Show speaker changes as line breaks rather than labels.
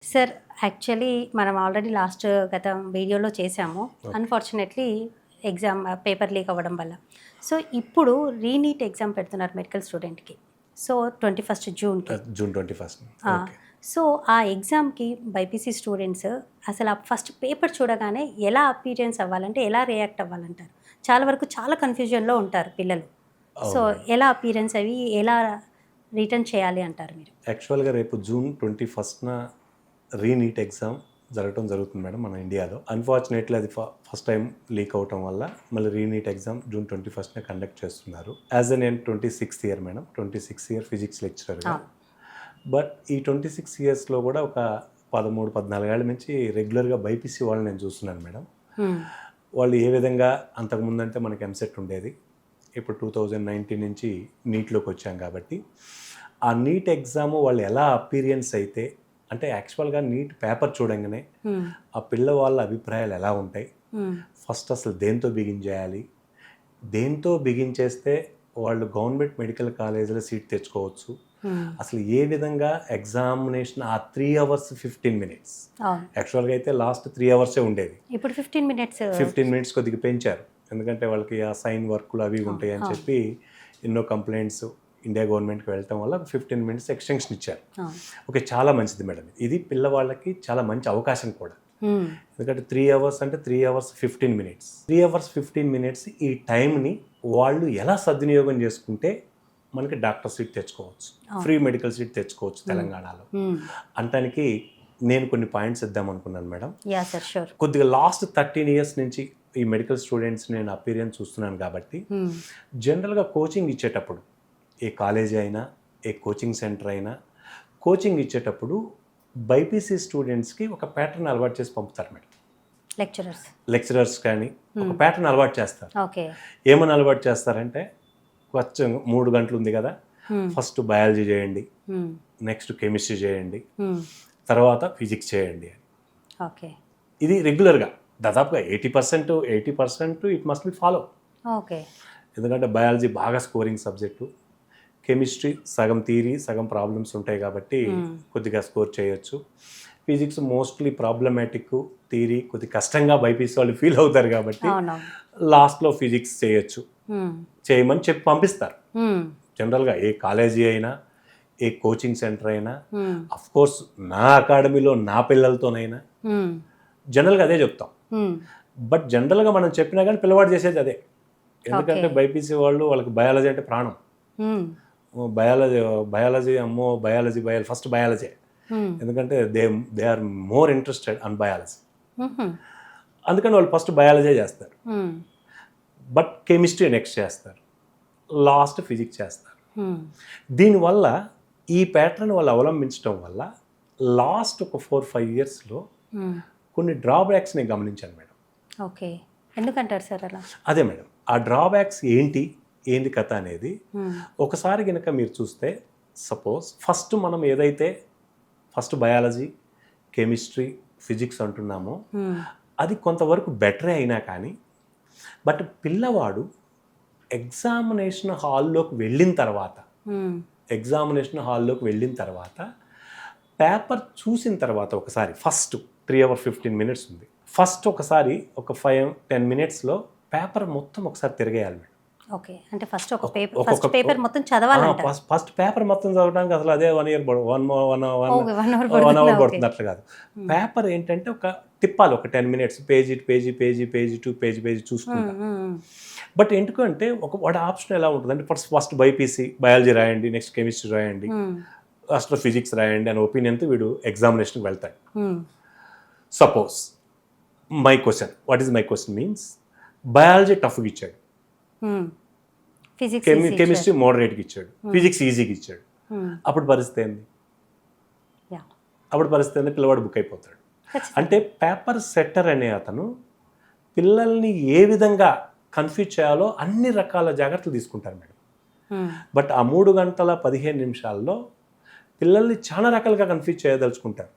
Sir actually మనం already గత వీడియోలో చేసాము. అన్‌ఫార్చునేట్‌లీ ఎగ్జామ్ పేపర్ లీక్ అవ్వడం వల్ల. సో, ఇప్పుడు రీనీట్ ఎగ్జామ్ పెడుతున్నారు మెడికల్ స్టూడెంట్‌కి. సో, 21 జూన్‌కి.
జూన్ 21
ఆ!
ఓకే.
సో, ఆ ఎగ్జామ్‌కి బైపీసీ స్టూడెంట్స్ అసలు ఆ ఫస్ట్ పేపర్ చూడగానే ఎలా అపియరెన్స్ అవ్వాలంటే, ఎలా రియాక్ట్ అవ్వాలంటారు? చాలా వరకు చాలా కన్‌ఫ్యూజన్‌లో ఉంటారు పిల్లలు. సో,
అవును.
ఎలా అపియరెన్స్ అయ్యి ఎలా రిటర్న్ చేయాలి అంటారు మీరు?
యాక్చువల్‌గా రేపు జూన్ 21న రీనీట్ ఎగ్జామ్ జరుగుతుంది మేడం మన ఇండియాలో. అన్‌ఫార్చునేట్‌లీ అది ఫస్ట్ టైం లీక్ అవ్వటం వల్ల మళ్ళీ రీనీట్ ఎగ్జామ్ జూన్ 21న కండక్ట్ చేస్తున్నారు. నేను 26th year madam. 26th year physics లెక్చరర్‌గా. బట్ ఈ 26 ఇయర్స్‌లో కూడా ఒక 13, 14 ఏళ్ల నుంచి రెగ్యులర్‌గా బైపీసీ వాళ్ళని నేను చూస్తున్నాను మేడం. వాళ్ళు ఏ విధంగా అంతకుముందంటే మనకి ఎంసెట్ ఉండేది. ఇప్పుడు 2019 నుంచి నీట్‌లోకి వచ్చాం కాబట్టి, ఆ నీట్ ఎగ్జామ్ వాళ్ళు ఎలా అపీరియన్స్ అయితే అంటే యాక్చువల్‌గా నీట్ పేపర్ చూడంగానే ఆ పిల్ల వాళ్ళ అభిప్రాయాలు ఎలా ఉంటాయి, ఫస్ట్ అసలు దేంతో బిగించేయాలి, దేంతో బిగించేస్తే వాళ్ళు గవర్నమెంట్ మెడికల్ కాలేజీలో సీట్ తెచ్చుకోవచ్చు, అసలు ఏ విధంగా ఎగ్జామినేషన్ ఆ 3 hours 15 minutes యాక్చువల్గా అయితే లాస్ట్ 3 hours ఉండేది.
ఇప్పుడు 15
minutes కొద్దిగా పెంచారు. ఎందుకంటే వాళ్ళకి ఆ సైన్ వర్క్లు అవి ఉంటాయి అని చెప్పి ఎన్నో కంప్లైంట్స్ ఇండియా గవర్నమెంట్కి వెళ్ళటం వల్ల 15 minutes ఎక్స్టెన్షన్ ఇచ్చారు. ఓకే, చాలా మంచిది మేడం. ఇది పిల్లవాళ్ళకి చాలా మంచి అవకాశం కూడా. ఎందుకంటే 3 hours అంటే 3 hours 15 minutes. 3 hours 15 minutes ఈ టైంని వాళ్ళు ఎలా సద్వినియోగం చేసుకుంటే మనకి డాక్టర్ సీట్ తెచ్చుకోవచ్చు, ఫ్రీ మెడికల్ సీట్ తెచ్చుకోవచ్చు తెలంగాణలో అంటానికి నేను కొన్ని పాయింట్స్ ఇద్దాం అనుకున్నాను మేడం. కొద్దిగా లాస్ట్ 13 years నుంచి ఈ మెడికల్ స్టూడెంట్స్ నేను అపీరియన్స్ చూస్తున్నాను కాబట్టి జనరల్గా కోచింగ్ ఇచ్చేటప్పుడు ఏ కాలేజీ అయినా ఏ కోచింగ్ సెంటర్ అయినా కోచింగ్ ఇచ్చేటప్పుడు బైపీసీ స్టూడెంట్స్కి ఒక ప్యాటర్న్ అలవాటు చేసి పంపుతారు మేడం. లెక్చరర్స్ కానీ ఒక ప్యాటర్న్ అలవాటు చేస్తారు. ఏమని అలవాటు చేస్తారంటే, కొంచెం 3 గంటలు ఉంది కదా, ఫస్ట్ బయాలజీ చేయండి, నెక్స్ట్ కెమిస్ట్రీ చేయండి, తర్వాత ఫిజిక్స్ చేయండి. ఇది రెగ్యులర్గా దాదాపుగా 80% ఇట్ మస్ట్ బి ఫాలో. ఎందుకంటే బయాలజీ బాగా స్కోరింగ్ సబ్జెక్టు, కెమిస్ట్రీ సగం థియరీ సగం ప్రాబ్లమ్స్ ఉంటాయి కాబట్టి కొద్దిగా స్కోర్ చేయొచ్చు, ఫిజిక్స్ మోస్ట్లీ ప్రాబ్లమాటిక్, థియరీ కొద్ది కష్టంగా బైపీసీ వాళ్ళు ఫీల్ అవుతారు కాబట్టి లాస్ట్లో ఫిజిక్స్ చేయమని చెప్పి పంపిస్తారు. జనరల్గా ఏ కాలేజీ అయినా ఏ కోచింగ్ సెంటర్ అయినా, అఫ్కోర్స్ నా అకాడమీలో నా పిల్లలతోనైనా జనరల్గా అదే చెప్తాం. బట్ జనరల్గా మనం చెప్పినా కానీ పిల్లవాడు చేసేది అదే. ఎందుకంటే బైపీసీ వాళ్ళకి బయాలజీ అంటే ప్రాణం. బయాలజీ అమ్మో బయాలజీ ఫస్ట్ బయాలజీ. ఎందుకంటే they are more interested on biology. అందుకని వాళ్ళు ఫస్ట్ బయాలజీ చేస్తారు, బట్ కెమిస్ట్రీ నెక్స్ట్ చేస్తారు, లాస్ట్ ఫిజిక్స్ చేస్తారు. దీనివల్ల ఈ ప్యాటర్న్ వాళ్ళు అవలంబించడం వల్ల లాస్ట్ ఒక 4-5 yearsలో కొన్ని డ్రాబ్యాక్స్ నేను గమనించాను మేడం.
ఎందుకంటారు సార్ అలా?
అదే మేడం, ఆ డ్రాబ్యాక్స్ ఏంది కథ అనేది ఒకసారి కనుక మీరు చూస్తే, సపోజ్ ఫస్ట్ మనం ఏదైతే ఫస్ట్ బయాలజీ కెమిస్ట్రీ ఫిజిక్స్ అంటున్నామో అది కొంతవరకు బెటరే అయినా కానీ, బట్ పిల్లవాడు ఎగ్జామినేషన్ హాల్లోకి వెళ్ళిన తర్వాత పేపర్ చూసిన తర్వాత ఒకసారి ఫస్ట్ 3 hours 15 minutes ఉంది, ఫస్ట్ ఒకసారి ఒక 5-10 minutesలో పేపర్ మొత్తం ఒకసారి తిరగేయాలి మేడం.
అంటే ఫస్ట్ పేపర్ మొత్తం చదవాలంట.
ఫస్ట్ పేపర్ మొత్తం చదవడానికి అసలు అదే 1 year 1 hour పడుతుంది. అట్లా కాదు, పేపర్ ఏంటంటే ఒక తిప్పాలి, ఒక 10 minutes పేజీ టు పేజీ చూసుకుంటా. బట్ ఎందుకంటే వాడి ఆప్షన్ ఎలా ఉంటుంది అంటే, ఫస్ట్ బైపీసీ బయాలజీ రాయండి, నెక్స్ట్ కెమిస్ట్రీ రాయండి, లాస్ట్లో ఫిజిక్స్ రాయండి అని ఒపీనియన్తో వీడు ఎగ్జామినేషన్కి వెళ్తాడు. Suppose what is my question means, biology టఫ్గా ఇచ్చాడు, కెమిస్ట్రీ మోడరేట్గా ఇచ్చాడు, ఫిజిక్స్ ఈజీగా ఇచ్చాడు, అప్పుడు పరిస్థితి ఏంది? పిల్లవాడు బుక్ అయిపోతాడు. అంటే పేపర్ సెట్టర్ అనే అతను పిల్లల్ని ఏ విధంగా కన్ఫ్యూజ్ చేయాలో అన్ని రకాల జాగ్రత్తలు తీసుకుంటారు మేడం. బట్ ఆ 3 గంటల 15 నిమిషాల్లో పిల్లల్ని చాలా రకాలుగా కన్ఫ్యూజ్ చేయదలుచుకుంటారు.